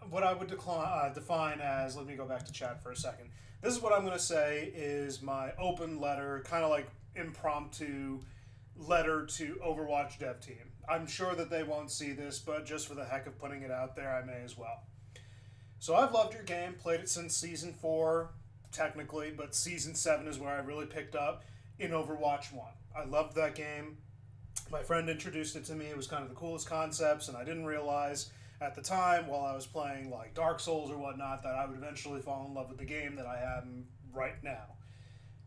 what I would define as, let me go back to chat for a second. This is what I'm going to say is my open letter, kind of like impromptu letter to Overwatch Dev Team. I'm sure that they won't see this, but just for the heck of putting it out there, I may as well. So I've loved your game, played it since Season 4, technically, but Season 7 is where I really picked up in Overwatch 1. I loved that game. My friend introduced it to me. It was kind of the coolest concepts, and I didn't realize at the time, while I was playing like Dark Souls or whatnot, that I would eventually fall in love with the game that I am right now.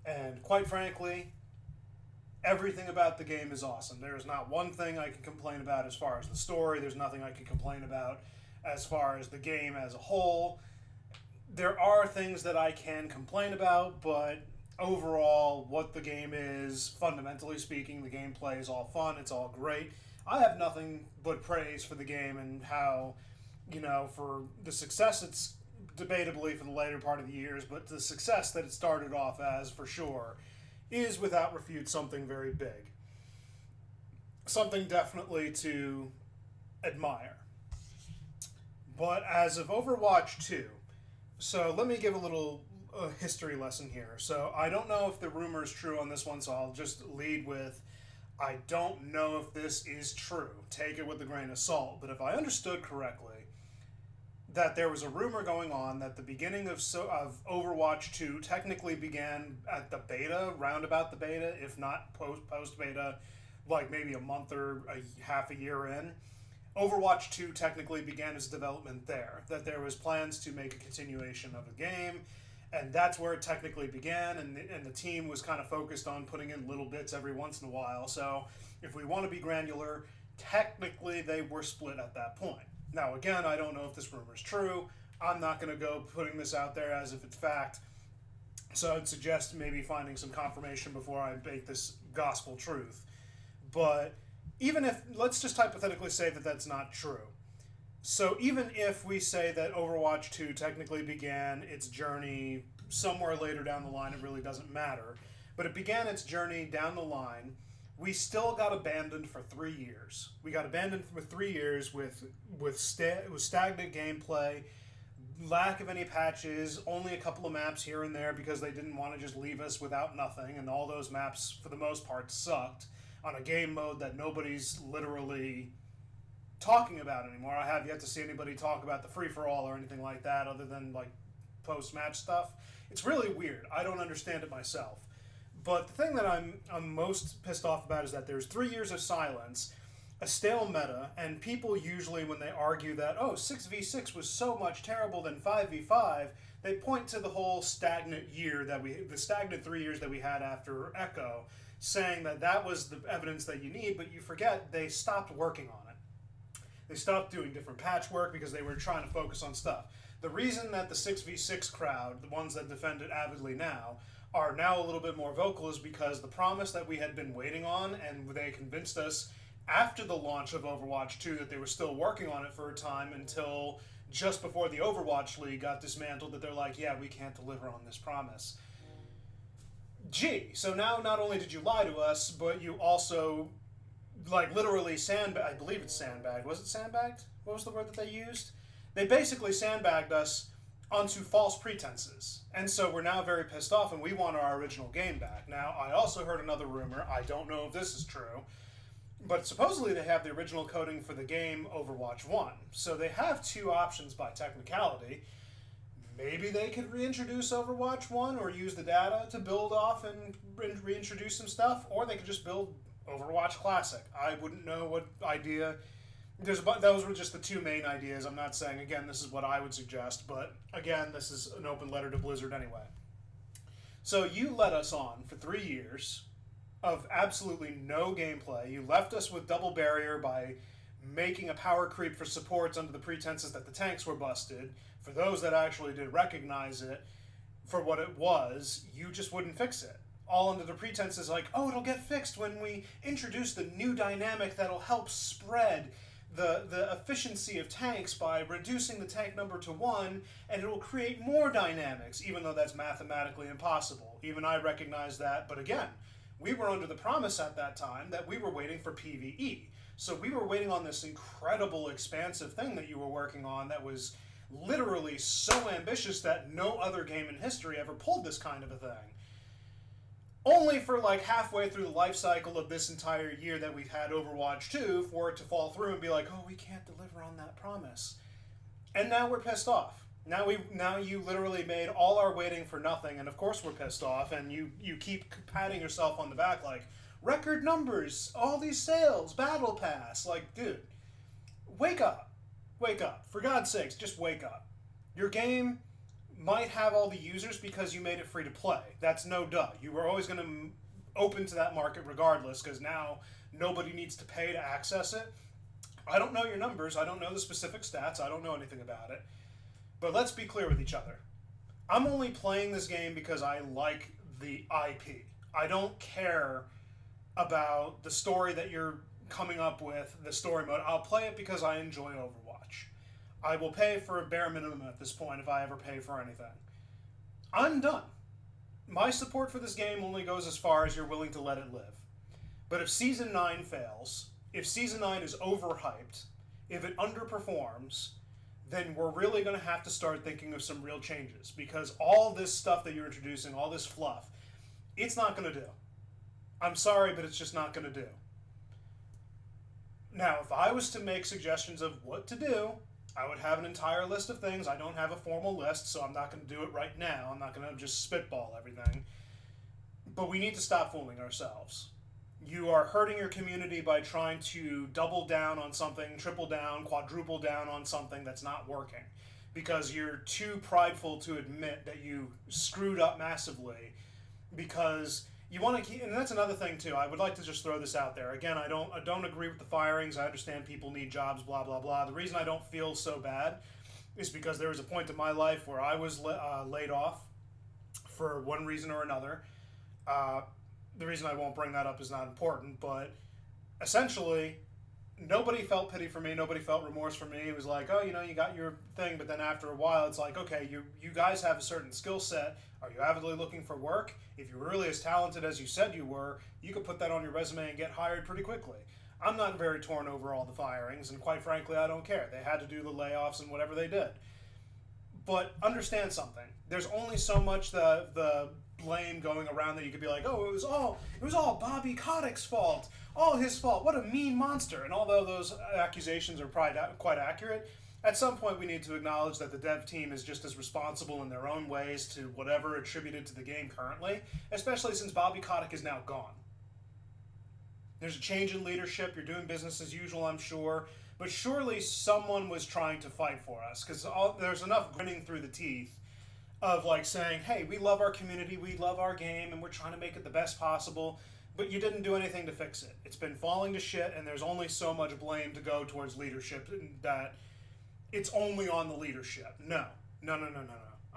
And quite frankly, everything about the game is awesome. There is not one thing I can complain about as far as the story. There's nothing I can complain about as far as the game as a whole. There are things that I can complain about, but overall, what the game is, fundamentally speaking, the gameplay is all fun, it's all great. I have nothing but praise for the game and how, for the success it's debatably for the later part of the years, but the success that it started off as, for sure, is without refute something very big. Something definitely to admire. But as of Overwatch 2, so let me give a little history lesson here. So I don't know if the rumor is true on this one, so I'll just lead with, I don't know if this is true. Take it with a grain of salt. But if I understood correctly, that there was a rumor going on that the beginning of Overwatch 2 technically began at the beta, roundabout the beta, if not post beta, like maybe a month or half a year in. Overwatch 2 technically began its development there, that there was plans to make a continuation of the game, and that's where it technically began, and the team was kind of focused on putting in little bits every once in a while. So if we want to be granular, technically they were split at that point. Now, again, I don't know if this rumor is true. I'm not going to go putting this out there as if it's fact. So I'd suggest maybe finding some confirmation before I bake this gospel truth. But even if, let's just hypothetically say that that's not true. So even if we say that Overwatch 2 technically began its journey somewhere later down the line, it really doesn't matter. But it began its journey down the line. We still got abandoned for 3 years. We got abandoned for 3 years with stagnant gameplay, lack of any patches, only a couple of maps here and there because they didn't want to just leave us without nothing, and all those maps, for the most part, sucked on a game mode that nobody's literally talking about anymore. I have yet to see anybody talk about the free-for-all or anything like that other than like post-match stuff. It's really weird. I don't understand it myself. But the thing that I'm most pissed off about is that there's 3 years of silence, a stale meta, and people usually, when they argue that, 6v6 was so much terrible than 5v5, they point to the whole stagnant year the stagnant 3 years that we had after Echo, saying that was the evidence that you need, but you forget they stopped working on it. They stopped doing different patchwork because they were trying to focus on stuff. The reason that the 6v6 crowd, the ones that defend it avidly now, are now a little bit more vocal is because the promise that we had been waiting on, and they convinced us after the launch of Overwatch 2 that they were still working on it for a time until just before the Overwatch League got dismantled, that they're like, yeah, we can't deliver on this promise. Gee, so now not only did you lie to us, but you also literally I believe it's sandbagged. Was it sandbagged? What was the word that they used? They basically sandbagged us onto false pretenses. And so we're now very pissed off and we want our original game back. Now, I also heard another rumor. I don't know if this is true. But supposedly they have the original coding for the game Overwatch 1. So they have two options by technicality. Maybe they could reintroduce Overwatch 1 or use the data to build off and reintroduce some stuff. Or they could just build Overwatch Classic. I wouldn't know what idea. Those were just the two main ideas. I'm not saying, again, this is what I would suggest, but again, this is an open letter to Blizzard anyway. So you led us on for 3 years of absolutely no gameplay. You left us with double barrier by making a power creep for supports under the pretenses that the tanks were busted. For those that actually did recognize it for what it was, you just wouldn't fix it. All under the pretenses it'll get fixed when we introduce the new dynamic that'll help spread the efficiency of tanks by reducing the tank number to 1, and it'll create more dynamics, even though that's mathematically impossible. Even I recognize that, but again, we were under the promise at that time that we were waiting for PvE. So we were waiting on this incredible, expansive thing that you were working on that was literally so ambitious that no other game in history ever pulled this kind of a thing. Only for like halfway through the life cycle of this entire year that we've had Overwatch 2 for it to fall through and be like, oh, we can't deliver on that promise. And now we're pissed off. Now you literally made all our waiting for nothing, and of course we're pissed off, and you keep patting yourself on the back like, record numbers, all these sales, battle pass. Like, dude, wake up. Wake up. For God's sakes, just wake up. Your game might have all the users because you made it free to play. That's no duh. You were always going to open to that market regardless, because now nobody needs to pay to access it. I don't know your numbers. I don't know the specific stats. I don't know anything about it. But let's be clear with each other. I'm only playing this game because I like the IP. I don't care about the story that you're coming up with, the story mode. I'll play it because I enjoy Overwatch. I will pay for a bare minimum at this point if I ever pay for anything. I'm done. My support for this game only goes as far as you're willing to let it live. But if Season 9 fails, if Season 9 is overhyped, if it underperforms, then we're really going to have to start thinking of some real changes. Because all this stuff that you're introducing, all this fluff, it's not going to do. I'm sorry, but it's just not going to do. Now, if I was to make suggestions of what to do, I would have an entire list of things. I don't have a formal list, so I'm not going to do it right now. I'm not going to just spitball everything. But we need to stop fooling ourselves. You are hurting your community by trying to double down on something, triple down, quadruple down on something that's not working. Because you're too prideful to admit that you screwed up massively. Because you want to keep, and that's another thing too. I would like to just throw this out there. Again, I don't agree with the firings. I understand people need jobs, blah blah blah. The reason I don't feel so bad is because there was a point in my life where I was laid off for one reason or another. The reason I won't bring that up is not important, but essentially, nobody felt pity for me. Nobody felt remorse for me. It was like, oh, you got your thing, but then after a while, it's like, okay, you guys have a certain skill set. Are you avidly looking for work? If you're really as talented as you said you were, you could put that on your resume and get hired pretty quickly. I'm not very torn over all the firings, and quite frankly, I don't care. They had to do the layoffs and whatever they did. But understand something. There's only so much the blame going around that you could be like, oh, it was all Bobby Kotick's fault. All his fault. What a mean monster. And although those accusations are quite accurate, at some point we need to acknowledge that the dev team is just as responsible in their own ways to whatever attributed to the game currently, especially since Bobby Kotick is now gone. There's a change in leadership. You're doing business as usual, I'm sure. But surely someone was trying to fight for us, because there's enough grinning through the teeth of like saying, hey, we love our community, we love our game, and we're trying to make it the best possible, but you didn't do anything to fix it. It's been falling to shit, and there's only so much blame to go towards leadership that it's only on the leadership. No.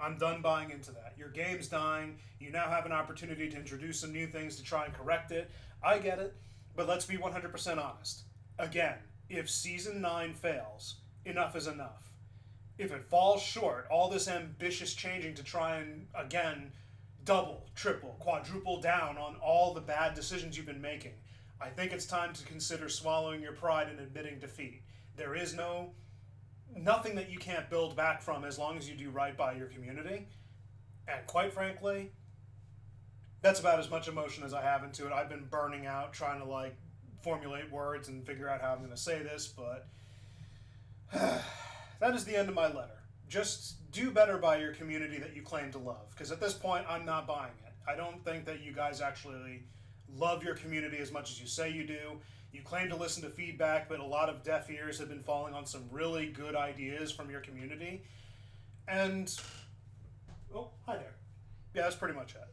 I'm done buying into that. Your game's dying. You now have an opportunity to introduce some new things to try and correct it. I get it, but let's be 100% honest. Again, if Season 9 fails, enough is enough. If it falls short, all this ambitious changing to try and, again, double, triple, quadruple down on all the bad decisions you've been making, I think it's time to consider swallowing your pride and admitting defeat. There is nothing that you can't build back from as long as you do right by your community. And quite frankly, that's about as much emotion as I have into it. I've been burning out trying to formulate words and figure out how I'm going to say this, but that is the end of my letter. Just do better by your community that you claim to love, because at this point, I'm not buying it. I don't think that you guys actually love your community as much as you say you do. You claim to listen to feedback, but a lot of deaf ears have been falling on some really good ideas from your community. And, oh, hi there. Yeah, that's pretty much it.